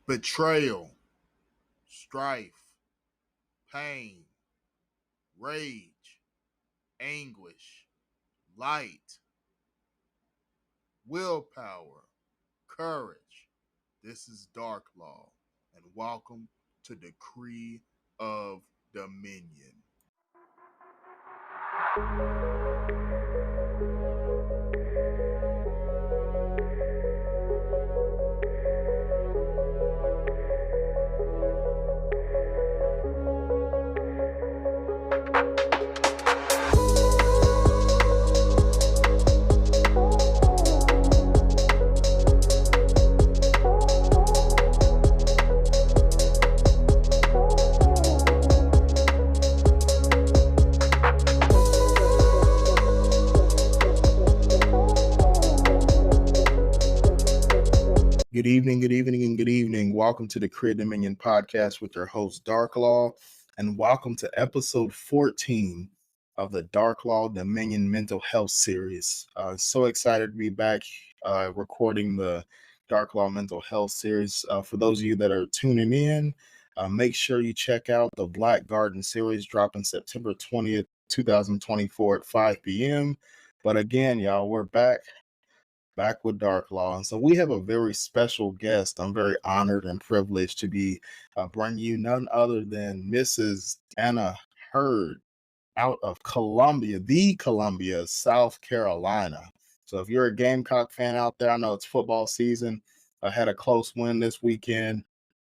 betrayal, strife, pain, rage, anguish, light, willpower, courage. This is Darklaw, and welcome to Decree of Dominion. Good evening, and good evening. Welcome to the Decree of Dominion podcast with your host, Darklaw, and welcome to episode 14 of the Darklaw Dominion Mental Health Series. So excited to be back recording the Darklaw Mental Health Series. For those of you that are tuning in, make sure you check out the Black Garden Series dropping September 20th, 2024 at 5 p.m. But again, y'all, we're back with Darklaw. And so we have a very special guest. I'm very honored and privileged to be bringing you none other than Mrs. DeAnna Heard out of Columbia, South Carolina. So if you're a Gamecock fan out there, I know it's football season. I had a close win this weekend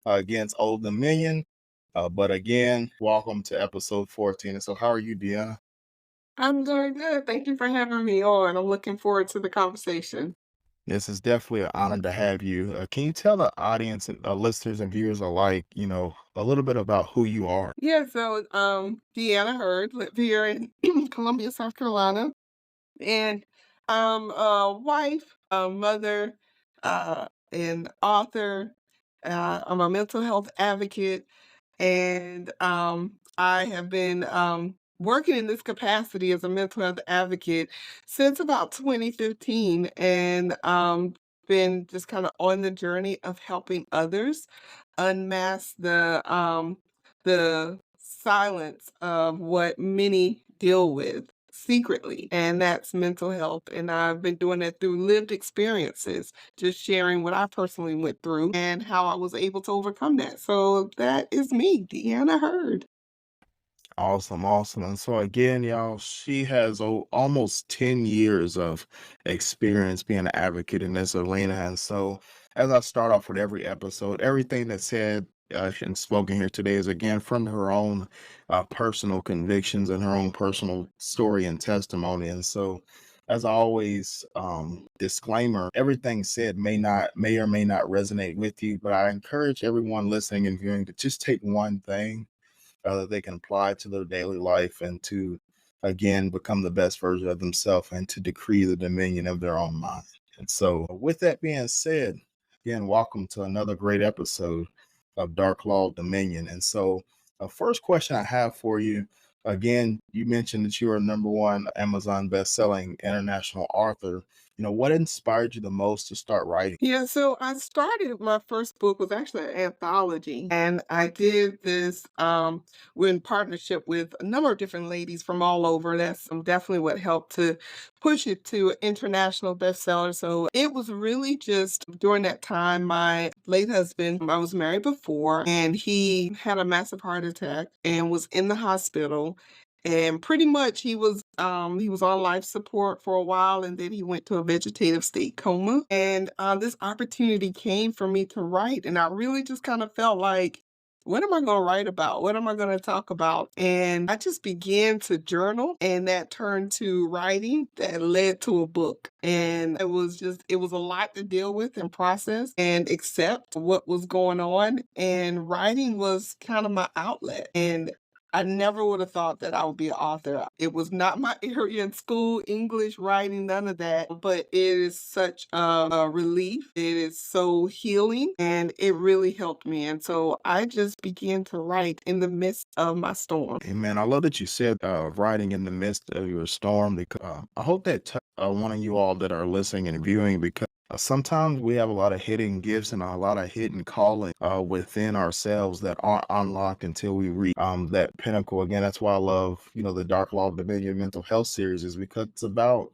against Old Dominion. But again, welcome to episode 14. And so how are you, DeAnna? I'm doing good. Thank you for having me on. I'm looking forward to the conversation. This is definitely an honor to have you. Can you tell the audience, and listeners and viewers alike, a little bit about who you are? Yeah, so DeAnna Heard, live here in Columbia, South Carolina. And I'm a wife, a mother, an author. I'm a mental health advocate. And I have been working in this capacity as a mental health advocate since about 2015, and been just kind of on the journey of helping others unmask the silence of what many deal with secretly, and that's mental health. And I've been doing that through lived experiences, just sharing what I personally went through and how I was able to overcome that. So that is me, DeAnna Heard. Awesome. And so again, y'all, she has almost 10 years of experience being an advocate in this arena. And so as I start off with every episode, everything that's said and spoken here today is again from her own personal convictions and her own personal story and testimony. And so as always, disclaimer, everything said may or may not resonate with you, but I encourage everyone listening and viewing to just take one thing that they can apply to their daily life and to, again, become the best version of themselves and to decree the dominion of their own mind. And so, with that being said, again, welcome to another great episode of Darklaw Dominion. And so, the first question I have for you, again, you mentioned that you are #1 Amazon best-selling international author. What inspired you the most to start writing? Yeah, so I started, my first book was actually an anthology, and I did this in partnership with a number of different ladies from all over. That's definitely what helped to push it to international bestseller. So it was really just during that time, my late husband, I was married before, and he had a massive heart attack and was in the hospital. And pretty much he was on life support for a while, and then he went to a vegetative state coma. And this opportunity came for me to write, and I really just kind of felt like, what am I going to write about? What am I going to talk about? And I just began to journal, and that turned to writing that led to a book. And it was a lot to deal with and process and accept what was going on. And writing was kind of my outlet. And I never would have thought that I would be an author. It was not my area in school, English, writing, none of that. But it is such a relief. It is so healing, and it really helped me. And so I just began to write in the midst of my storm. Amen. I love that you said writing in the midst of your storm, because I hope that one of you all that are listening and viewing, because Sometimes we have a lot of hidden gifts and a lot of hidden calling within ourselves that aren't unlocked until we reach that pinnacle. Again, that's why I love, the Darklaw Dominion mental health series, is because it's about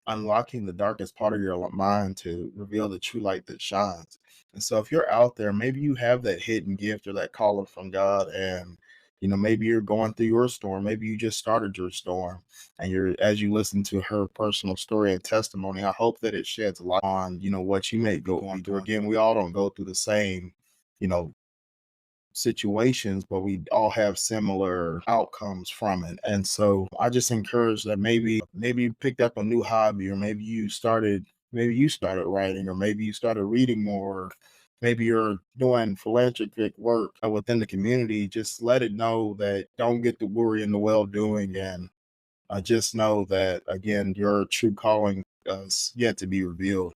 unlocking the darkest part of your mind to reveal the true light that shines. And so if you're out there, maybe you have that hidden gift or that calling from God, and maybe you're going through your storm, maybe you just started your storm, and you're as you listen to her personal story and testimony, I hope that it sheds light on, what you may go on through. Again, we all don't go through the same, you know, situations, but we all have similar outcomes from it. And so I just encourage that maybe you picked up a new hobby, or maybe you started writing, or maybe you started reading more. Maybe you're doing philanthropic work within the community. Just let it know that don't get the worry in the well doing, and just know that, again, your true calling is yet to be revealed.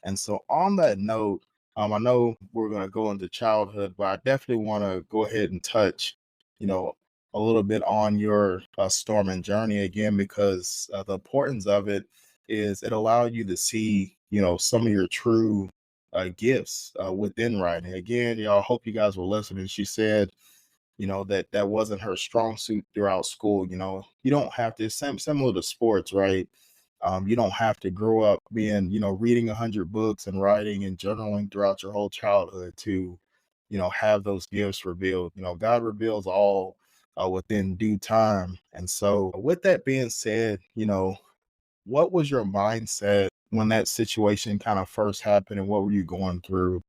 And so, on that note, I know we're going to go into childhood, but I definitely want to go ahead and touch, you know, a little bit on your storm and journey again, because the importance of it is it allowed you to see, some of your true gifts within writing. Again, y'all, hope you guys were listening. She said, that wasn't her strong suit throughout school. You don't have to, similar to sports, right? You don't have to grow up being, reading 100 books and writing and journaling throughout your whole childhood to, have those gifts revealed. God reveals all within due time. And so, with that being said, what was your mindset when that situation kind of first happened, and what were you going through,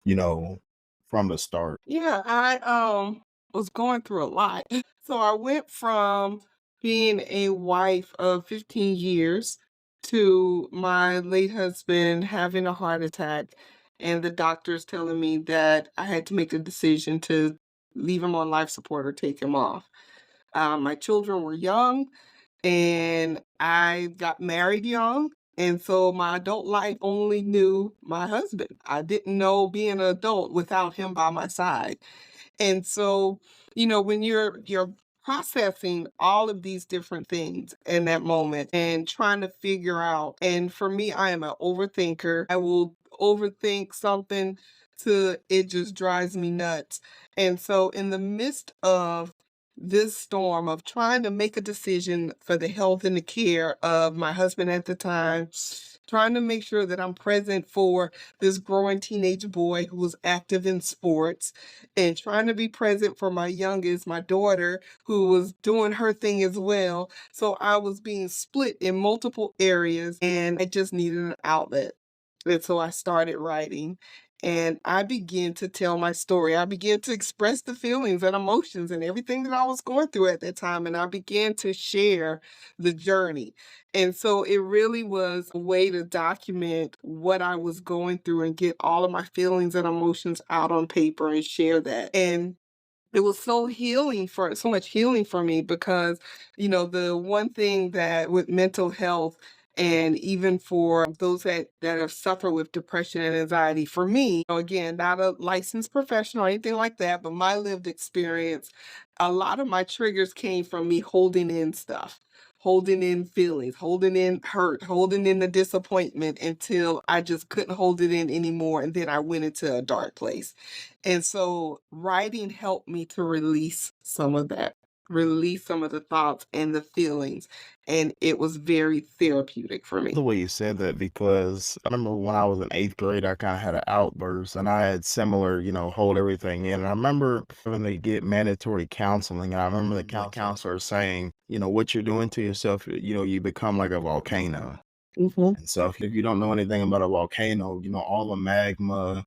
you know, from the start? Yeah, I was going through a lot. So I went from being a wife of 15 years to my late husband having a heart attack and the doctors telling me that I had to make a decision to leave him on life support or take him off. My children were young and I got married young. And so my adult life only knew my husband. I didn't know being an adult without him by my side. And so, when you're processing all of these different things in that moment and trying to figure out, and for me, I am an overthinker. I will overthink something to it just drives me nuts. And so in the midst of this storm of trying to make a decision for the health and the care of my husband at the time, trying to make sure that I'm present for this growing teenage boy who was active in sports, and trying to be present for my youngest, my daughter, who was doing her thing as well. So I was being split in multiple areas and I just needed an outlet. And so I started writing and I began to tell my story. I began to express the feelings and emotions and everything that I was going through at that time. And I began to share the journey. And so it really was a way to document what I was going through and get all of my feelings and emotions out on paper and share that. And it was so much healing for me because, the one thing that with mental health and even for those that have suffered with depression and anxiety, for me, again, not a licensed professional or anything like that, but my lived experience, a lot of my triggers came from me holding in stuff. Holding in feelings, holding in hurt, holding in the disappointment until I just couldn't hold it in anymore. And then I went into a dark place. And so writing helped me to release some of that, release some of the thoughts and the feelings, and it was very therapeutic for me. The way you said that, because I remember when I was in 8th grade, I kind of had an outburst, and I had similar, hold everything in. And I remember having to get mandatory counseling. And I remember the counselor saying, what you're doing to yourself, you become like a volcano. Mhm. And so if you don't know anything about a volcano, all the magma,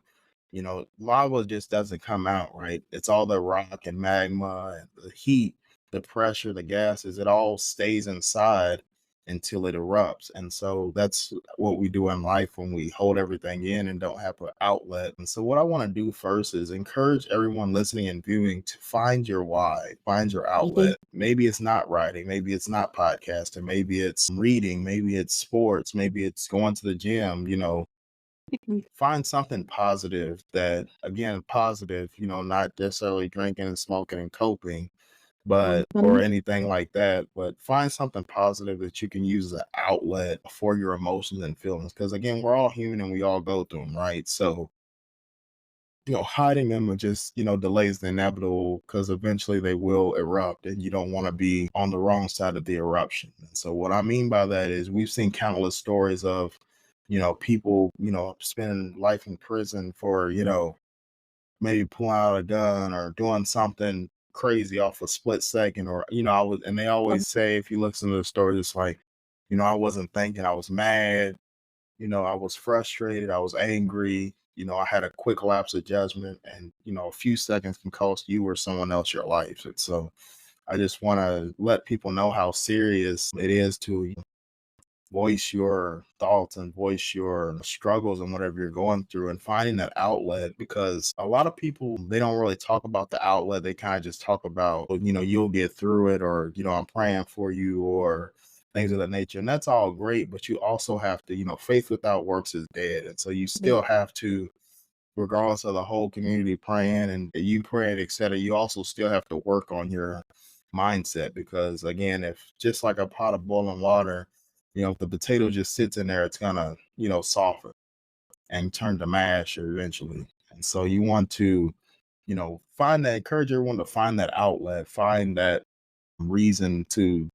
lava just doesn't come out, right? It's all the rock and magma and the heat, the pressure, the gases, it all stays inside until it erupts. And so that's what we do in life when we hold everything in and don't have an outlet. And so what I want to do first is encourage everyone listening and viewing to find your why, find your Mhm. outlet. Maybe it's not writing, maybe it's not podcasting, maybe it's reading, maybe it's sports, maybe it's going to the gym, find something positive that, again, positive, not necessarily drinking and smoking and coping, but or Mhm. anything like that, but find something positive that you can use as an outlet for your emotions and feelings. Because again, we're all human and we all go through them, right? So, hiding them just, delays the inevitable because eventually they will erupt and you don't want to be on the wrong side of the eruption. And so, what I mean by that is we've seen countless stories of, people, spending life in prison for, maybe pulling out a gun or doing something crazy off a split second or and they always say if you listen to the story it's like I wasn't thinking, I was mad, I was frustrated, I was angry, I had a quick lapse of judgment, and a few seconds can cost you or someone else your life. And so I just want to let people know how serious it is to voice your thoughts and voice your struggles and whatever you're going through and finding that outlet, because a lot of people they don't really talk about the outlet. They kind of just talk about, "Well, you'll get through it," or I'm praying for you, or things of that nature. And that's all great, but you also have to, faith without works is dead. And so you still have to, regardless of the whole community praying and you praying, etc., you also still have to work on your mindset, because again, if just like a pot of boiling water, if the potato just sits in there, it's gonna, soften and turn to mash eventually. And so you want to, find that, encourage everyone to find that outlet, find that reason to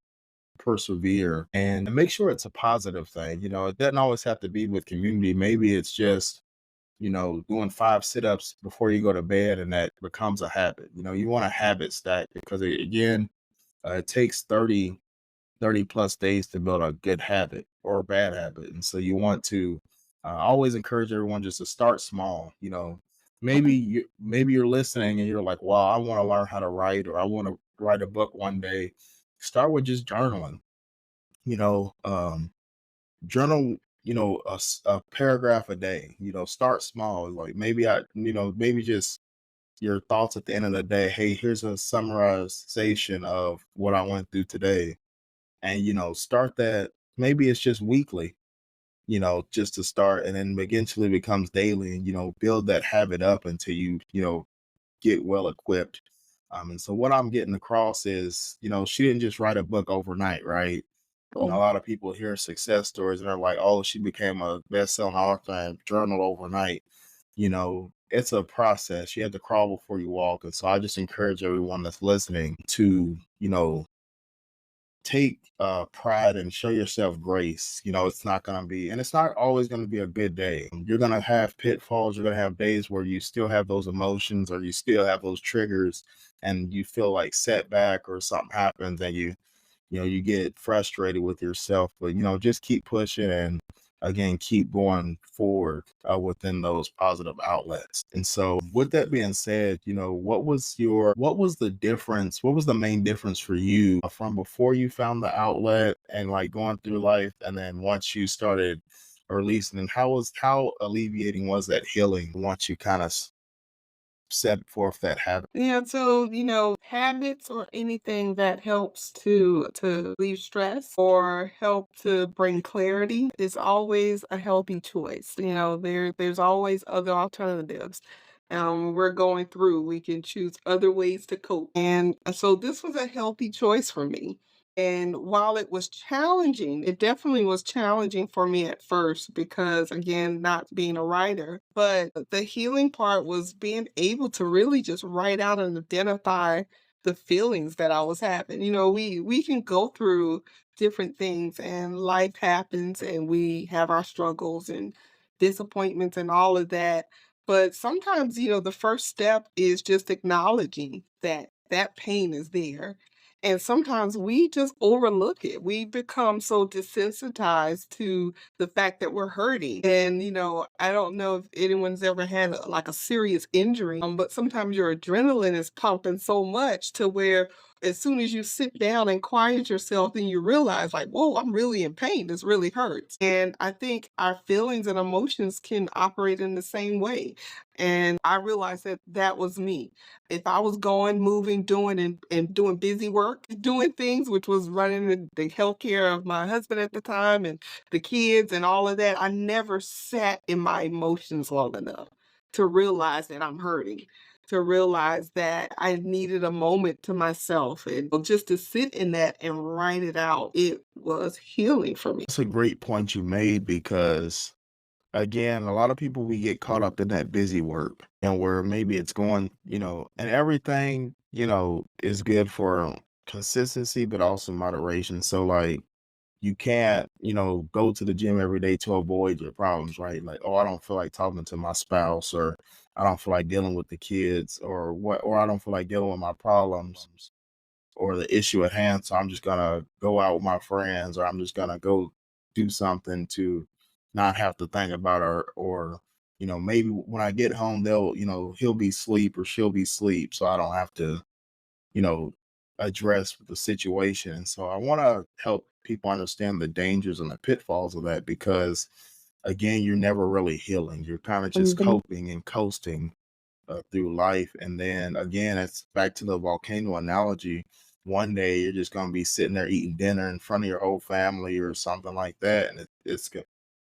persevere and make sure it's a positive thing. It doesn't always have to be with community. Maybe it's just doing 5 sit-ups before you go to bed, and that becomes a habit. You want a habit stack because again, it takes 30 plus days to build a good habit or a bad habit. And so you want to always encourage everyone just to start small. Maybe you're listening and you're like, well, I want to learn how to write, or I want to write a book one day. Start with just journaling, you know, um, journal, a paragraph a day, start small. Like maybe just your thoughts at the end of the day. Hey, here's a summarization of what I went through today. And, start that. Maybe it's just weekly, just to start, and then eventually becomes daily, and, build that habit up until you get well equipped. And so what I'm getting across is, she didn't just write a book overnight, right? A lot of people hear success stories and they're like, "Oh, she became a best-selling author and journal overnight." It's a process. You have to crawl before you walk. And so I just encourage everyone that's listening to, take pride and show yourself grace. It's not going to be, and it's not always going to be a good day. You're going to have pitfalls. You're going to have days where you still have those emotions or you still have those triggers and you feel like setback or something happens and you get frustrated with yourself, but just keep pushing and again keep going forward within those positive outlets. And so with that being said, what was the difference, what was the main difference for you from before you found the outlet and like going through life, and then once you started releasing, and how alleviating was that healing once you kind of set forth that habit? Yeah, so, habits or anything that helps to relieve stress or help to bring clarity is always a healthy choice. There's always other alternatives. We're going through, we can choose other ways to cope. And so this was a healthy choice for me. And while it was challenging, it definitely was challenging for me at first because, again, not being a writer, but the healing part was being able to really just write out and identify the feelings that I was having. We can go through different things and life happens and we have our struggles and disappointments and all of that. But sometimes, the first step is just acknowledging that that pain is there, and sometimes we just overlook it. We become so desensitized to the fact that we're hurting. And, I don't know if anyone's ever had like a serious injury, but sometimes your adrenaline is pumping so much to where as soon as you sit down and quiet yourself, then you realize, like, whoa, I'm really in pain. This really hurts. And I think our feelings and emotions can operate in the same way. And I realized that that was me. If I was going, moving, doing and doing busy work, doing things, which was running the healthcare of my husband at the time and the kids and all of that, I never sat in my emotions long enough to realize that I'm hurting, to realize that I needed a moment to myself, and just to sit in that and write it out, it was healing for me. That's a great point you made because, again, a lot of people, we get caught up in that busy work and where maybe it's going, and everything, is good for consistency, but also moderation. So, like, you can't, go to the gym every day to avoid your problems, right? Like, oh, I don't feel like talking to my spouse, or I don't feel like dealing with the kids, or I don't feel like dealing with my problems or the issue at hand. So I'm just gonna go out with my friends, or I'm just gonna go do something to not have to think about her, or maybe when I get home, he'll be asleep or she'll be asleep, so I don't have to, you know, address the situation. And so I want to help people understand the dangers and the pitfalls of that because, again, you're never really healing. You're kind of just Mhm. coping and coasting through life. And then again, it's back to the volcano analogy. One day you're just going to be sitting there eating dinner in front of your whole family or something like that. And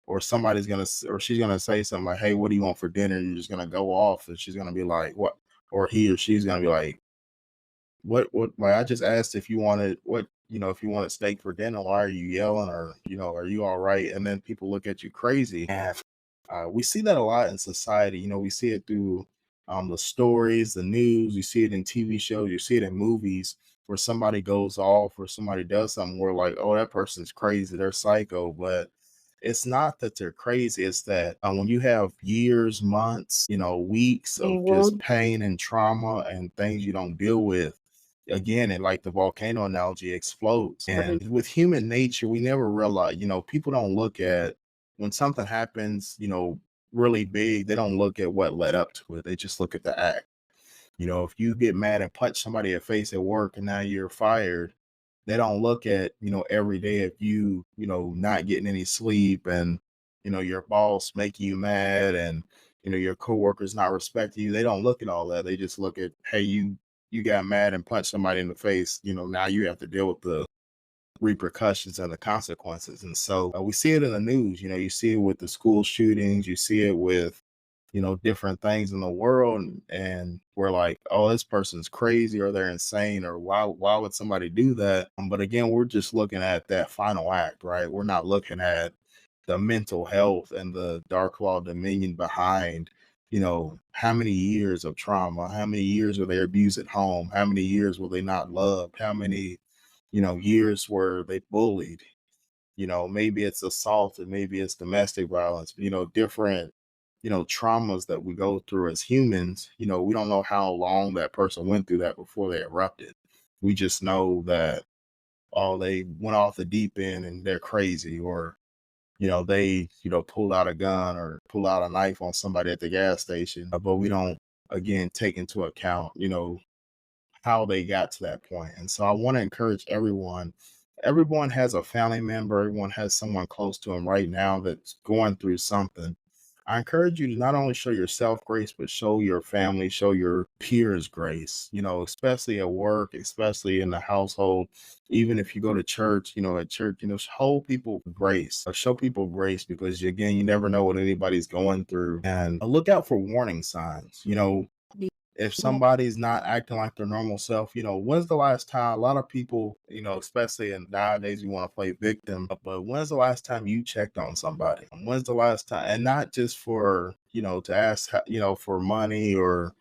or somebody's going to, or she's going to say something like, hey, what do you want for dinner? And you're just going to go off. And she's going to be like, what? Or he or she's going to be like, like, I just asked if you wanted if you wanted steak for dinner, why are you yelling? Or, are you all right? And then people look at you crazy. And we see that a lot in society. We see it through the stories, the news, you see it in TV shows, you see it in movies where somebody goes off or somebody does something where like, oh, that person's crazy, they're psycho. But it's not that they're crazy. It's that when you have years, months, weeks of just Mhm. pain and trauma and things you don't deal with, again, and like the volcano analogy, explodes. Right. And with human nature, we never realize, people don't look at when something happens, really big, they don't look at what led up to it. They just look at the act. If you get mad and punch somebody in the face at work and now you're fired, they don't look at, every day of you, not getting any sleep and, your boss making you mad and, your coworkers not respecting you. They don't look at all that. They just look at, hey, you got mad and punched somebody in the face, now you have to deal with the repercussions and the consequences. And so we see it in the news. You see it with the school shootings, you see it with, different things in the world. And we're like, oh, this person's crazy or they're insane or why would somebody do that? But again, we're just looking at that final act, right? We're not looking at the mental health and the Darklaw dominion behind, how many years of trauma, how many years were they abused at home, how many years were they not loved, how many years where they bullied, maybe it's assault and maybe it's domestic violence, different, traumas that we go through as humans, we don't know how long that person went through that before they erupted. We just know that, oh, they went off the deep end and they're crazy, or, they, pulled out a gun or pull out a knife on somebody at the gas station. But we don't, again, take into account, how they got to that point. And so I want to encourage everyone. Everyone has a family member, everyone has someone close to them right now that's going through something. I encourage you to not only show yourself grace, but show your family, show your peers grace, especially at work, especially in the household. Even if you go to church, at church, hold people grace, or show people grace because, again, you never know what anybody's going through. And look out for warning signs. If somebody's not acting like their normal self, when's the last time a lot of people, especially in nowadays, we want to play victim, but when's the last time you checked on somebody? When's the last time? And not just for, to ask, for money or,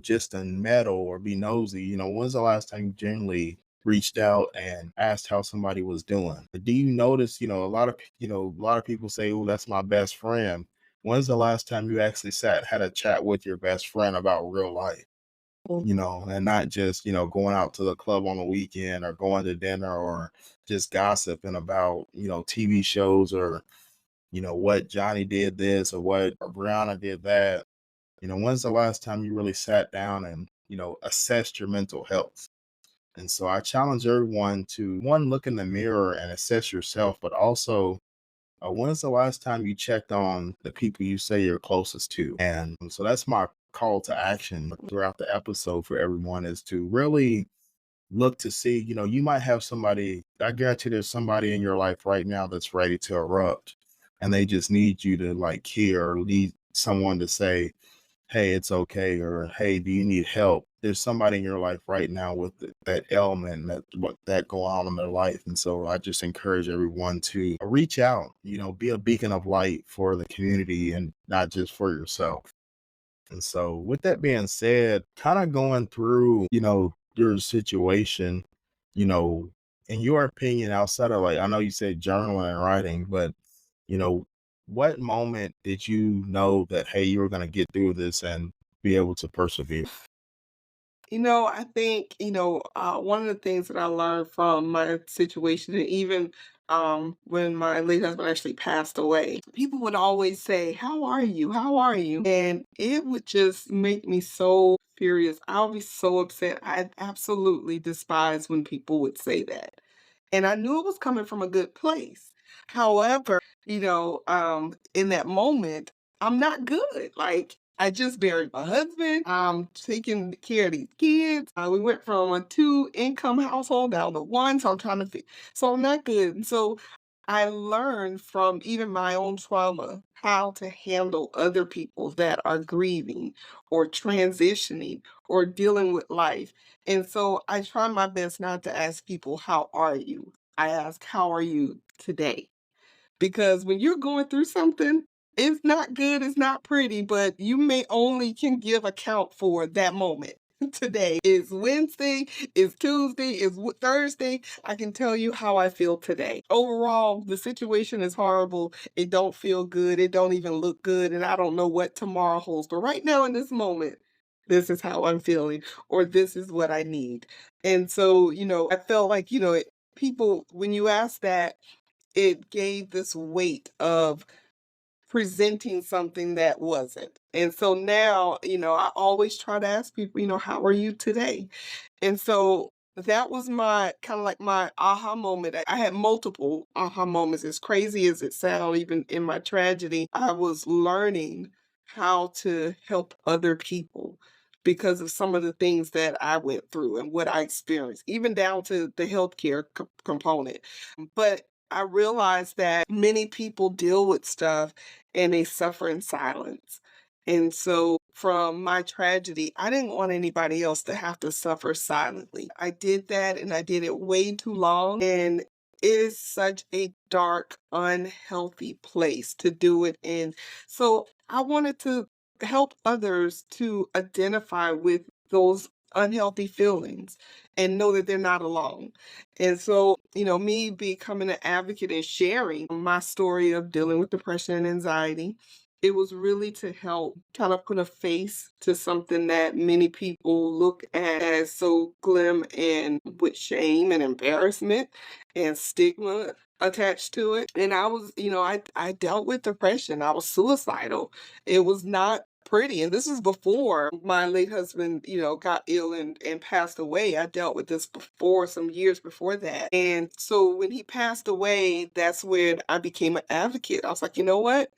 just to meddle or be nosy, when's the last time you genuinely reached out and asked how somebody was doing? Do you notice, a lot of people say, oh, that's my best friend. When's the last time you actually had a chat with your best friend about real life? And not just, going out to the club on the weekend or going to dinner or just gossiping about, TV shows or, what Johnny did this or what or Brianna did that. When's the last time you really sat down and, assessed your mental health? And so I challenge everyone to, one, look in the mirror and assess yourself, but also, when's the last time you checked on the people you say you're closest to? And so that's my call to action throughout the episode for everyone, is to really look to see, you might have somebody, I guarantee there's somebody in your life right now that's ready to erupt and they just need you to like hear or need someone to say, hey, it's okay, or hey, do you need help? There's somebody in your life right now with that ailment, that go on in their life. And so I just encourage everyone to reach out, be a beacon of light for the community and not just for yourself. And so with that being said, kind of going through, your situation, you know, in your opinion, outside of like, I know you said journaling and writing, but you know, what moment did you know that, hey, you were going to get through this and be able to persevere? I think, one of the things that I learned from my situation, and even when my late husband actually passed away, people would always say, "How are you? How are you?" And it would just make me so furious. I'll be so upset. I absolutely despise when people would say that. And I knew it was coming from a good place. However, in that moment, I'm not good. Like, I just buried my husband. I'm taking care of these kids. We went from a two-income household down to one, so I'm trying to so I'm not good. And so I learned from even my own trauma how to handle other people that are grieving or transitioning or dealing with life. And so I try my best not to ask people, "How are you?" I ask, "How are you today?" Because when you're going through something, it's not good, it's not pretty, but you may only can give account for that moment. Today is Wednesday, is Tuesday, is Thursday. I can tell you how I feel today. Overall, the situation is horrible. It don't feel good. It don't even look good. And I don't know what tomorrow holds. But right now in this moment, this is how I'm feeling, or this is what I need. And so, I felt like, people, when you ask that, it gave this weight of presenting something that wasn't. And so now, I always try to ask people, "How are you today?" And so that was my kind of like my aha moment. I had multiple aha moments. As crazy as it sounds, even in my tragedy, I was learning how to help other people because of some of the things that I went through and what I experienced, even down to the healthcare component. But I realized that many people deal with stuff and they suffer in silence. And so from my tragedy, I didn't want anybody else to have to suffer silently. I did that and I did it way too long. And it is such a dark, unhealthy place to do it in. So I wanted to help others to identify with those unhealthy feelings and know that they're not alone. And so, me becoming an advocate and sharing my story of dealing with depression and anxiety, it was really to help kind of put a face to something that many people look at as so glim and with shame and embarrassment and stigma attached to it. And I was, I dealt with depression. I was suicidal. It was not pretty. And this is before my late husband, got ill and passed away. I dealt with this before, some years before that. And so when he passed away, that's when I became an advocate. I was like, you know what?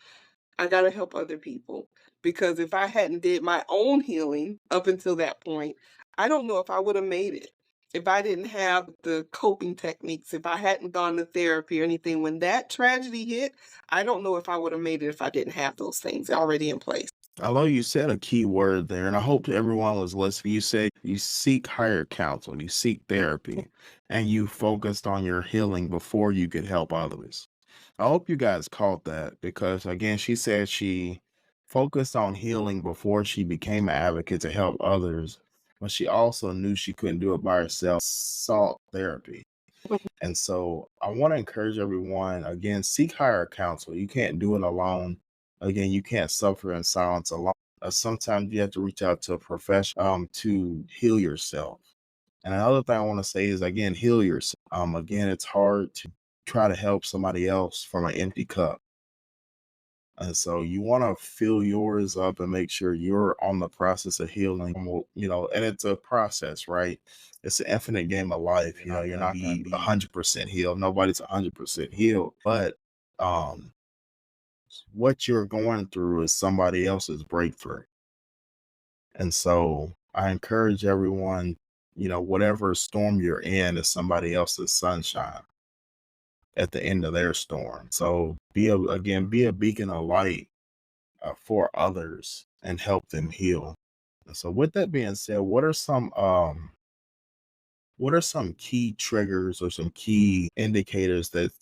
I gotta help other people. Because if I hadn't did my own healing up until that point, I don't know if I would have made it. If I didn't have the coping techniques, if I hadn't gone to therapy or anything, when that tragedy hit, I don't know if I would have made it if I didn't have those things already in place. I love you said a key word there, and I hope everyone was listening. You said you seek higher counsel, you seek therapy, and you focused on your healing before you could help others. I hope you guys caught that because, again, she said she focused on healing before she became an advocate to help others, but she also knew she couldn't do it by herself, sought therapy. And so I want to encourage everyone, again, seek higher counsel. You can't do it alone. Again, you can't suffer in silence alone. Sometimes you have to reach out to a professional to heal yourself. And another thing I want to say is, again, heal yourself. Again, it's hard to try to help somebody else from an empty cup. And so you want to fill yours up and make sure you're on the process of healing, and it's a process, right? It's an infinite game of life. You're not going to be 100% healed. Nobody's 100% healed, but um, what you're going through is somebody else's breakthrough. And so I encourage everyone, whatever storm you're in is somebody else's sunshine at the end of their storm. So be a beacon of light for others and help them heal. And so with that being said, what are some key triggers or some key indicators that,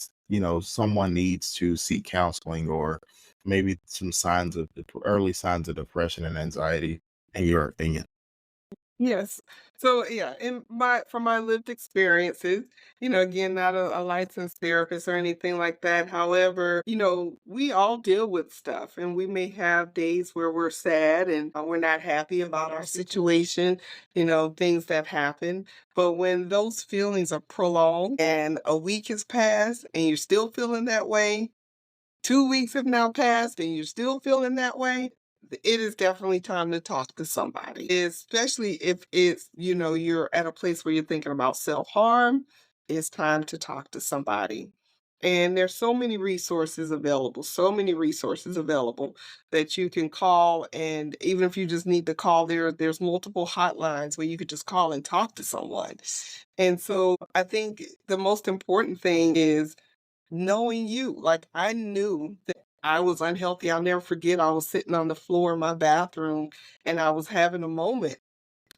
someone needs to seek counseling, or maybe some signs of early signs of depression and anxiety, in your opinion? Yes. So yeah, in my from my lived experiences, again, not a licensed therapist or anything like that. However, we all deal with stuff and we may have days where we're sad and we're not happy about our situation, things that happen. But when those feelings are prolonged and a week has passed and you're still feeling that way, 2 weeks have now passed and you're still feeling that way, it is definitely time to talk to somebody, especially if you're at a place where you're thinking about self-harm. It's time to talk to somebody. And there's so many resources available that you can call, and even if you just need to call, there's multiple hotlines where you could just call and talk to someone. And so I think the most important thing is knowing you. Like, I knew that I was unhealthy. I'll never forget, I was sitting on the floor in my bathroom, and I was having a moment,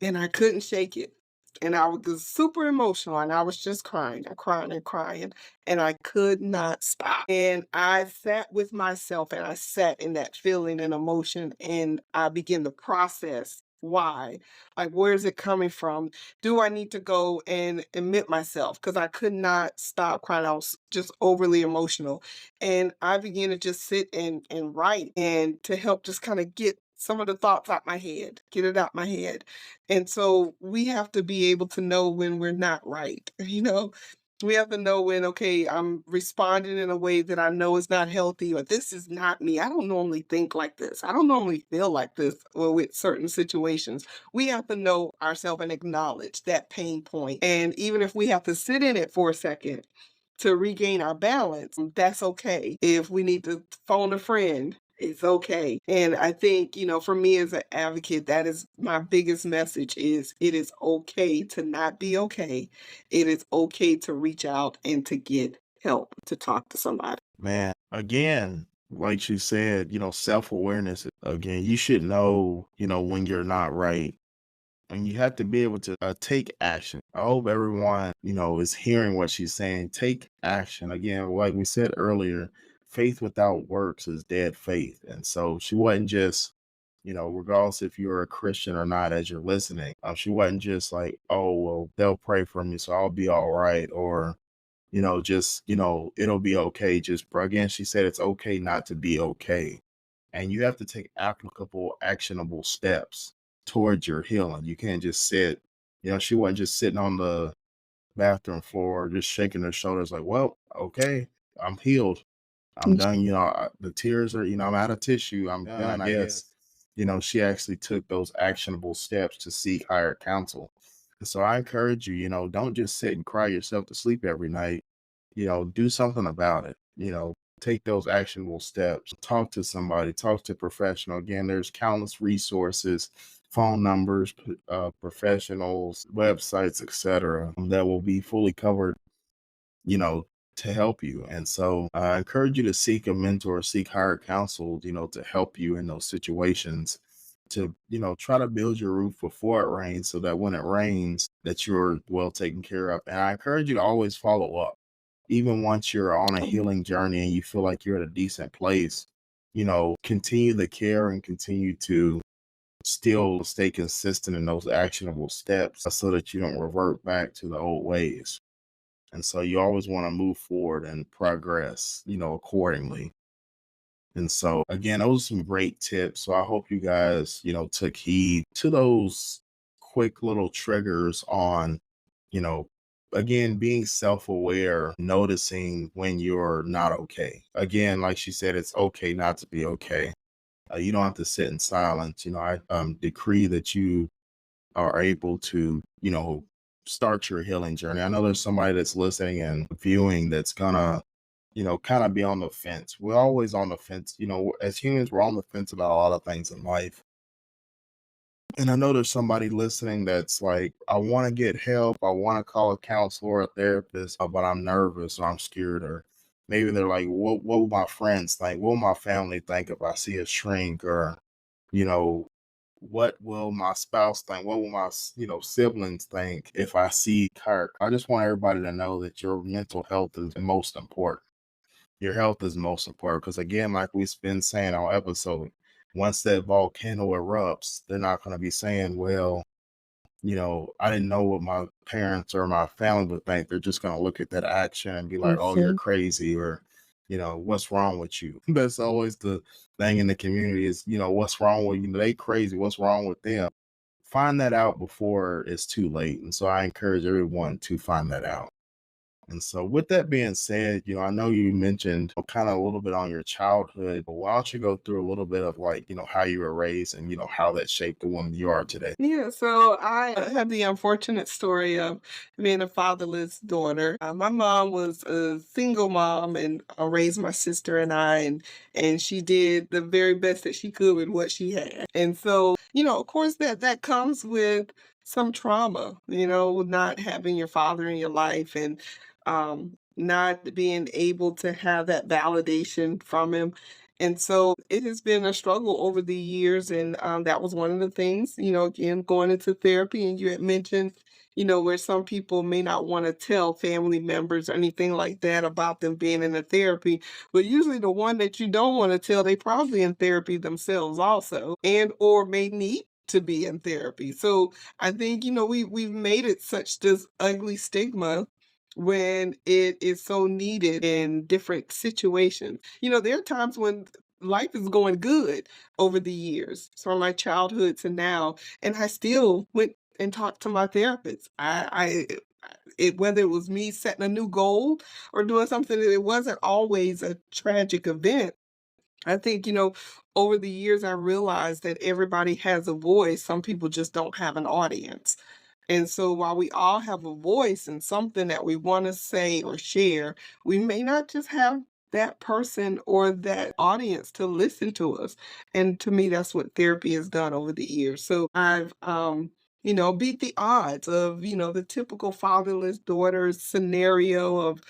and I couldn't shake it. And I was just super emotional, and I was just crying and crying and crying, and I could not stop. And I sat with myself, and I sat in that feeling and emotion, and I began to process why. Like, where is it coming from? Do I need to go and admit myself? Because I could not stop crying. I was just overly emotional. And I began to just sit and write and to help just kind of get some of the thoughts out my head, get it out my head. And so we have to be able to know when we're not right, you know? We have to know when, okay, I'm responding in a way that I know is not healthy, or this is not me. I don't normally think like this. I don't normally feel like this or with certain situations. We have to know ourselves and acknowledge that pain point. And even if we have to sit in it for a second to regain our balance, that's okay. If we need to phone a friend, it's okay. And I think, for me as an advocate, that is my biggest message is it is okay to not be okay. It is okay to reach out and to get help, to talk to somebody. Man, again, like she said, self-awareness, again, you should know, when you're not right. And you have to be able to take action. I hope everyone, is hearing what she's saying. Take action. Again, like we said earlier, faith without works is dead faith. And so she wasn't just, regardless if you're a Christian or not, as you're listening, she wasn't just like, oh, well, they'll pray for me, so I'll be all right. Or, just, it'll be okay. Just, again, she said it's okay not to be okay, and you have to take applicable, actionable steps towards your healing. You can't just sit, she wasn't just sitting on the bathroom floor, just shaking her shoulders like, well, okay, I'm healed. I'm done. The tears are, I'm out of tissue. I'm done, I guess. She actually took those actionable steps to seek higher counsel. And so I encourage you, don't just sit and cry yourself to sleep every night. Do something about it. Take those actionable steps. Talk to somebody, talk to a professional. Again, there's countless resources, phone numbers, professionals, websites, etc., that will be fully covered, you know, to help you. And so I encourage you to seek a mentor, seek higher counsel, to help you in those situations, to, try to build your roof before it rains so that when it rains, that you're well taken care of. And I encourage you to always follow up. Even once you're on a healing journey and you feel like you're at a decent place, continue the care and continue to still stay consistent in those actionable steps so that you don't revert back to the old ways. And so you always want to move forward and progress, accordingly. And so again, those are some great tips. So I hope you guys, took heed to those quick little triggers on, you know, again, being self-aware, noticing when you're not okay. Again, like she said, it's okay not to be okay. You don't have to sit in silence. I decree that you are able to, start your healing journey. I know there's somebody that's listening and viewing that's gonna, kind of be on the fence. We're always on the fence. As humans, we're on the fence about a lot of things in life. And I know there's somebody listening that's like, I want to get help. I want to call a counselor or a therapist, but I'm nervous or I'm scared. Or maybe they're like, what will my friends think? What will my family think if I see a shrink? Or you know, what will my spouse think? What will my, siblings think if I see her? I just want everybody to know that your mental health is most important. Your health is most important because, again, like we've been saying all episode, once that volcano erupts, they're not going to be saying, well, I didn't know what my parents or my family would think. They're just going to look at that action and be like, oh, you're Mhm. crazy, or, what's wrong with you? That's always the thing in the community is, what's wrong with you? They crazy. What's wrong with them? Find that out before it's too late. And so I encourage everyone to find that out. And so, with that being said, I know you mentioned kind of a little bit on your childhood, but why don't you go through a little bit of like, how you were raised and, how that shaped the woman you are today? Yeah, so I have the unfortunate story of being a fatherless daughter. My mom was a single mom and raised my sister and I, and she did the very best that she could with what she had. And so, of course, that comes with some trauma. Not having your father in your life and not being able to have that validation from him. And so it has been a struggle over the years, and that was one of the things, again, going into therapy, and you had mentioned, where some people may not want to tell family members or anything like that about them being in a therapy, but usually the one that you don't want to tell, they probably in therapy themselves also, and or may need to be in therapy. So I think, we've made it such this ugly stigma when it is so needed in different situations. There are times when life is going good over the years, from my childhood to now, and I still went and talked to my therapist. Whether it was me setting a new goal or doing something, it wasn't always a tragic event. I think, over the years, I realized that everybody has a voice. Some people just don't have an audience. And so while we all have a voice and something that we want to say or share, we may not just have that person or that audience to listen to us. And to me, that's what therapy has done over the years. So I've, beat the odds of, the typical fatherless daughter scenario of,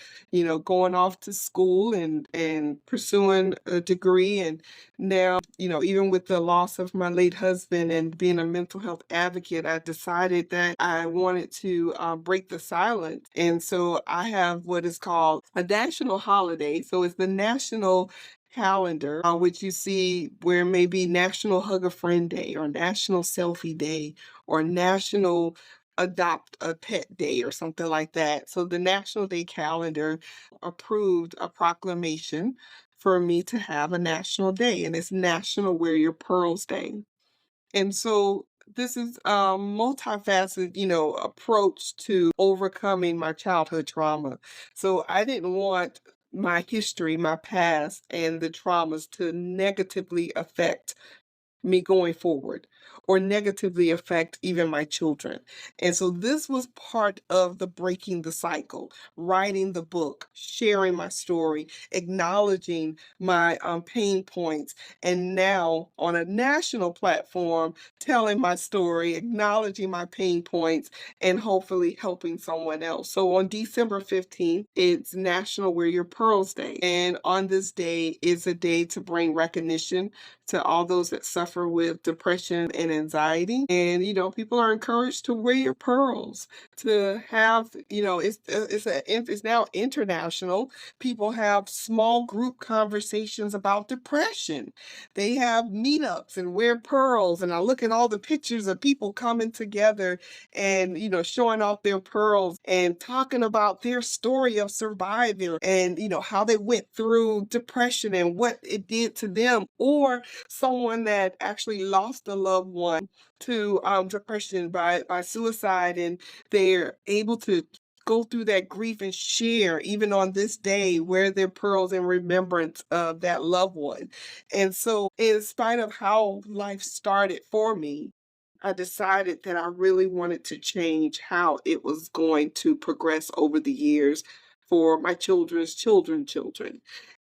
going off to school and pursuing a degree. And now, even with the loss of my late husband and being a mental health advocate, I decided that I wanted to break the silence. And so I have what is called a national holiday. So it's the national calendar, which you see where maybe National Hug a Friend Day or National Selfie Day or National Adopt a Pet Day or something like that. So the National Day calendar approved a proclamation for me to have a national day, and it's National Wear Your Pearls Day. And so this is a multifaceted, approach to overcoming my childhood trauma. So I didn't want my history, my past, and the traumas to negatively affect me going forward or negatively affect even my children. And so this was part of the breaking the cycle, writing the book, sharing my story, acknowledging my pain points, and now on a national platform, telling my story, acknowledging my pain points, and hopefully helping someone else. So on December 15th, it's National Wear Your Pearls Day. And on this day is a day to bring recognition to all those that suffer with depression and anxiety. And, people are encouraged to wear your pearls, to have, it's now international. People have small group conversations about depression. They have meetups and wear pearls. And I look at all the pictures of people coming together and, showing off their pearls and talking about their story of surviving and, how they went through depression and what it did to them, or someone that actually lost a loved one to depression by suicide, and they're able to go through that grief and share even on this day, wear their pearls in remembrance of that loved one. And so in spite of how life started for me, I decided that I really wanted to change how it was going to progress over the years for my children's children.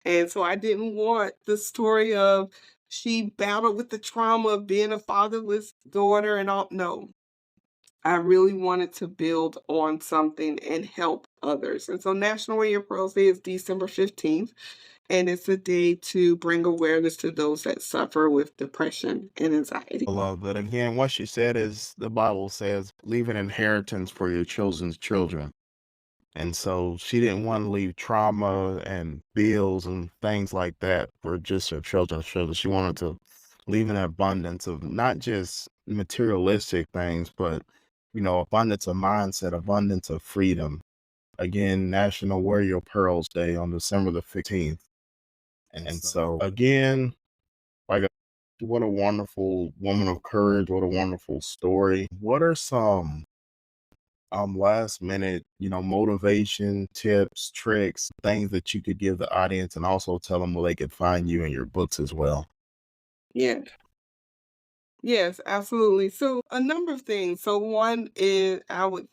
And so I didn't want the story of she battled with the trauma of being a fatherless daughter and all. No, I really wanted to build on something and help others. And so National Wear Your Pearls Day is December 15th, and it's a day to bring awareness to those that suffer with depression and anxiety. I love that. Again, what she said is the Bible says, leave an inheritance for your children's children. And so she didn't want to leave trauma and bills and things like that for just her children's children. She wanted to leave an abundance of not just materialistic things, but, abundance of mindset, abundance of freedom. Again, National Wear Your Pearls Day on December the 15th. And so, again, like, what a wonderful woman of courage. What a wonderful story. What are some last minute, motivation, tips, tricks, things that you could give the audience and also tell them where they could find you and your books as well? Yeah. Yes, absolutely. So a number of things. So one is I would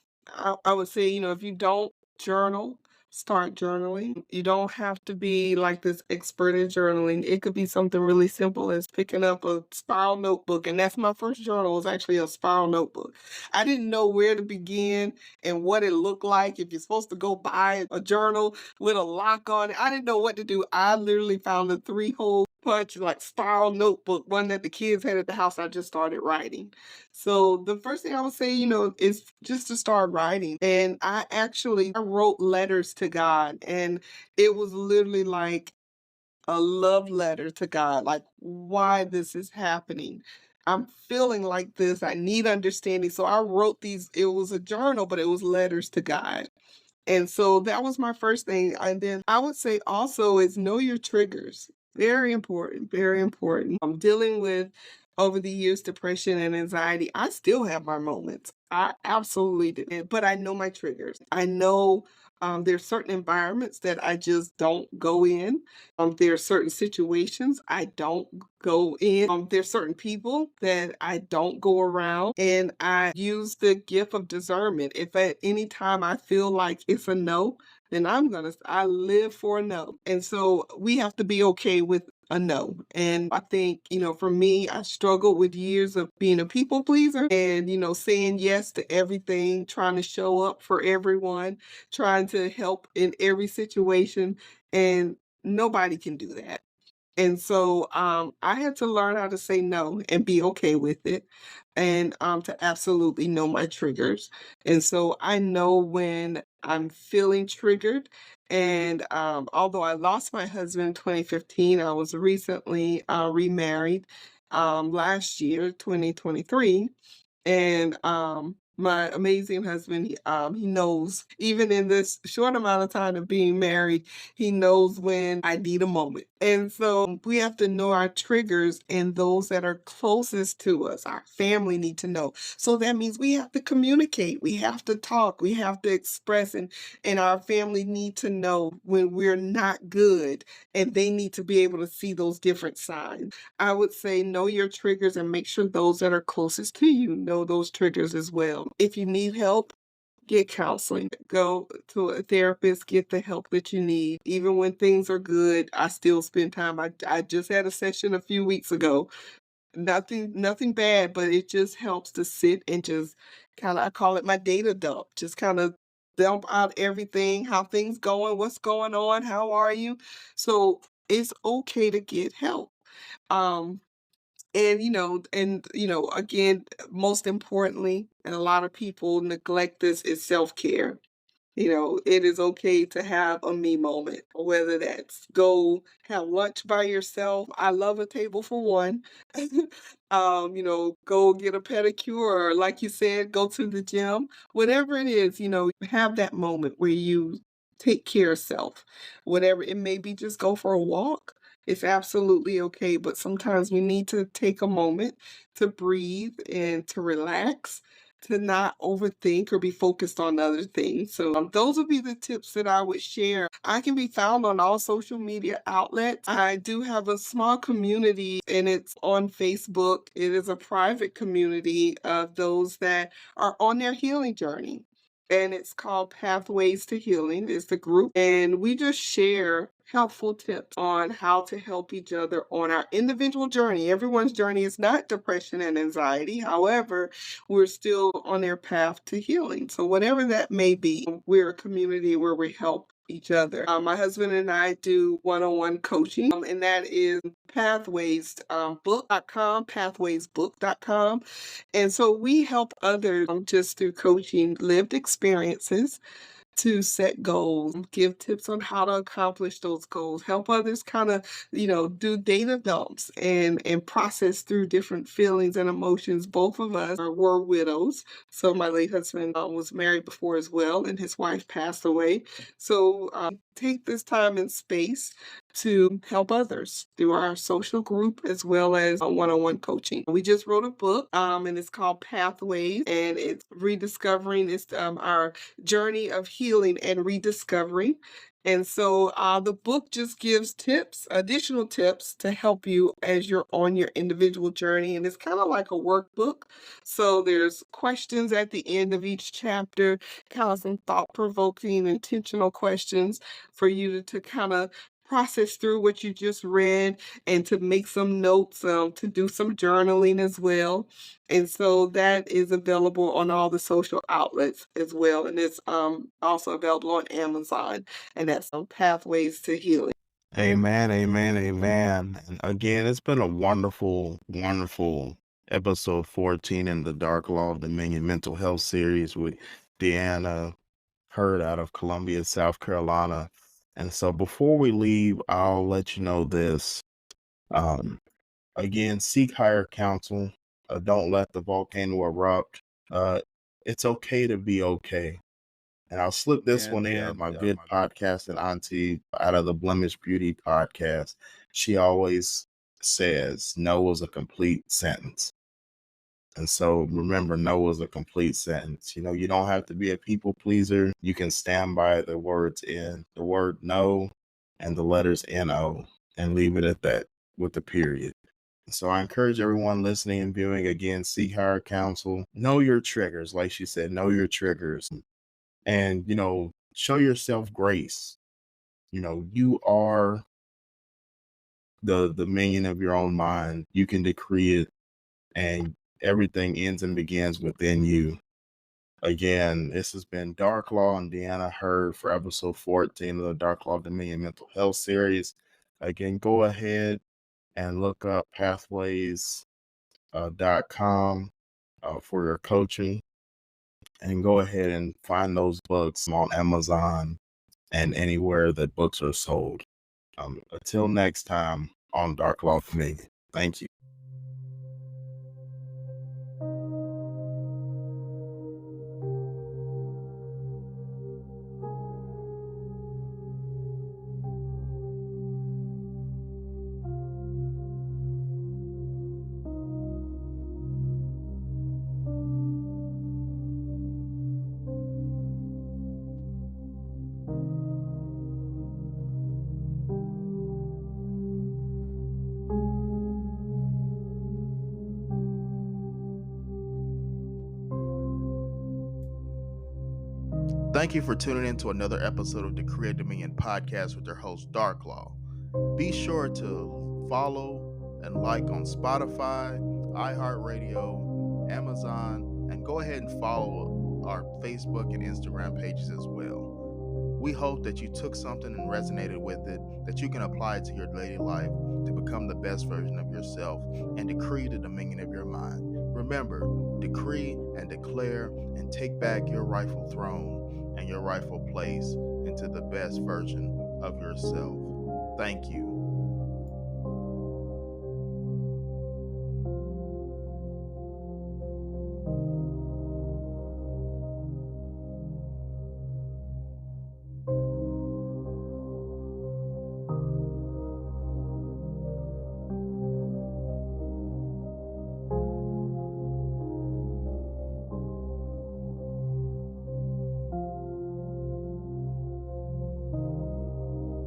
say, if you don't journal, start journaling. You don't have to be like this expert in journaling. It could be something really simple as picking up a spiral notebook. And that's my first journal was actually a spiral notebook. I didn't know where to begin and what it looked like. If you're supposed to go buy a journal with a lock on it, I didn't know what to do. I literally found a three-hole punch like spiral notebook, one that the kids had at the house. I just started writing. So the first thing I would say, is just to start writing. And I wrote letters to God, and it was literally like a love letter to God, like why this is happening. I'm feeling like this. I need understanding. So I wrote these, it was a journal, but it was letters to God. And so that was my first thing. And then I would say also is know your triggers. Very important, very important. I'm dealing with over the years depression and anxiety. I still have my moments. I absolutely do. But I know my triggers. I know there's certain environments that I just don't go in. There are certain situations I don't go in. There's certain people that I don't go around, and I use the gift of discernment. If at any time I feel like it's a no, then I live for a no. And so we have to be okay with a no. And I think, for me, I struggled with years of being a people pleaser and, saying yes to everything, trying to show up for everyone, trying to help in every situation. And nobody can do that. And so, I had to learn how to say no and be okay with it and, to absolutely know my triggers. And so I know when I'm feeling triggered. And, although I lost my husband in 2015, I was recently, remarried, last year, 2023. And, my amazing husband, he knows even in this short amount of time of being married, he knows when I need a moment. And so we have to know our triggers and those that are closest to us, our family need to know. So that means we have to communicate, we have to talk, we have to express, and our family need to know when we're not good, and they need to be able to see those different signs. I would say know your triggers and make sure those that are closest to you know those triggers as well. If you need help, get counseling. Go to a therapist, get the help that you need. Even when things are good, I still spend time. I just had a session a few weeks ago. Nothing bad, but it just helps to sit and just kinda I call it my data dump. Just kinda dump out everything, how things going, what's going on, how are you? So it's okay to get help. Um, again, most importantly, and a lot of people neglect this, is self-care. It is okay to have a me moment, whether that's go have lunch by yourself. I love a table for one. Go get a pedicure, or like you said, go to the gym. Whatever it is, have that moment where you take care of self. Whatever it may be, just go for a walk. It's absolutely okay, but sometimes we need to take a moment to breathe and to relax, to not overthink or be focused on other things. So, those would be the tips that I would share. I can be found on all social media outlets. I do have a small community, and it's on Facebook. It is a private community of those that are on their healing journey. And it's called Pathways to Healing is the group. And we just share helpful tips on how to help each other on our individual journey. Everyone's journey is not depression and anxiety. However, we're still on their path to healing. So, whatever that may be, we're a community where we help each other. My husband and I do one-on-one coaching, and that is pathwaysbook.com, pathwaysbook.com. And so we help others just through coaching lived experiences to set goals, give tips on how to accomplish those goals, help others kind of, do data dumps and process through different feelings and emotions. Both of us were widows. So my late husband was married before as well, and his wife passed away. So take this time and space to help others through our social group as well as one-on-one coaching. We just wrote a book, and it's called Pathways, and it's rediscovering. It's our journey of healing and rediscovery. And so the book just gives tips, additional tips to help you as you're on your individual journey. And it's kind of like a workbook. So there's questions at the end of each chapter, kind of some thought-provoking, intentional questions for you to kind of process through what you just read and to make some notes, to do some journaling as well. And so that is available on all the social outlets as well, and it's, also available on Amazon, and that's on Pathways to Healing. Amen, amen, amen. And again, it's been a wonderful, wonderful episode 14 in the Darklaw Dominion Mental Health series with DeAnna Heard out of Columbia, South Carolina. And so before we leave, I'll let you know this. Um, Again, seek higher counsel. Don't let the volcano erupt. Uh, it's okay to be okay. And I'll slip this one in. My good podcast and auntie out of the Blemish Beauty podcast, she always says no is a complete sentence. And so remember, no is a complete sentence. You don't have to be a people pleaser. You can stand by the words in the word no and the letters NO and leave it at that with the period. So I encourage everyone listening and viewing, again, seek higher counsel. Know your triggers. Like she said, know your triggers. And, show yourself grace. You are the minion of your own mind. You can decree it, and everything ends and begins within you. Again, this has been Darklaw and DeAnna Heard for episode 14 of the Darklaw Dominion Mental Health series. Again, go ahead and look up pathways.com for your coaching, and go ahead and find those books on Amazon and anywhere that books are sold. Until next time on Darklaw Dominion. Thank you. Thank you for tuning in to another episode of the Create Dominion podcast with your host, Darklaw. Be sure to follow and like on Spotify, iHeartRadio, Amazon, and go ahead and follow our Facebook and Instagram pages as well. We hope that you took something and resonated with it, that you can apply it to your daily life to become the best version of yourself and decree the dominion of your mind. Remember, decree and declare and take back your rightful throne and your rightful place into the best version of yourself. Thank you.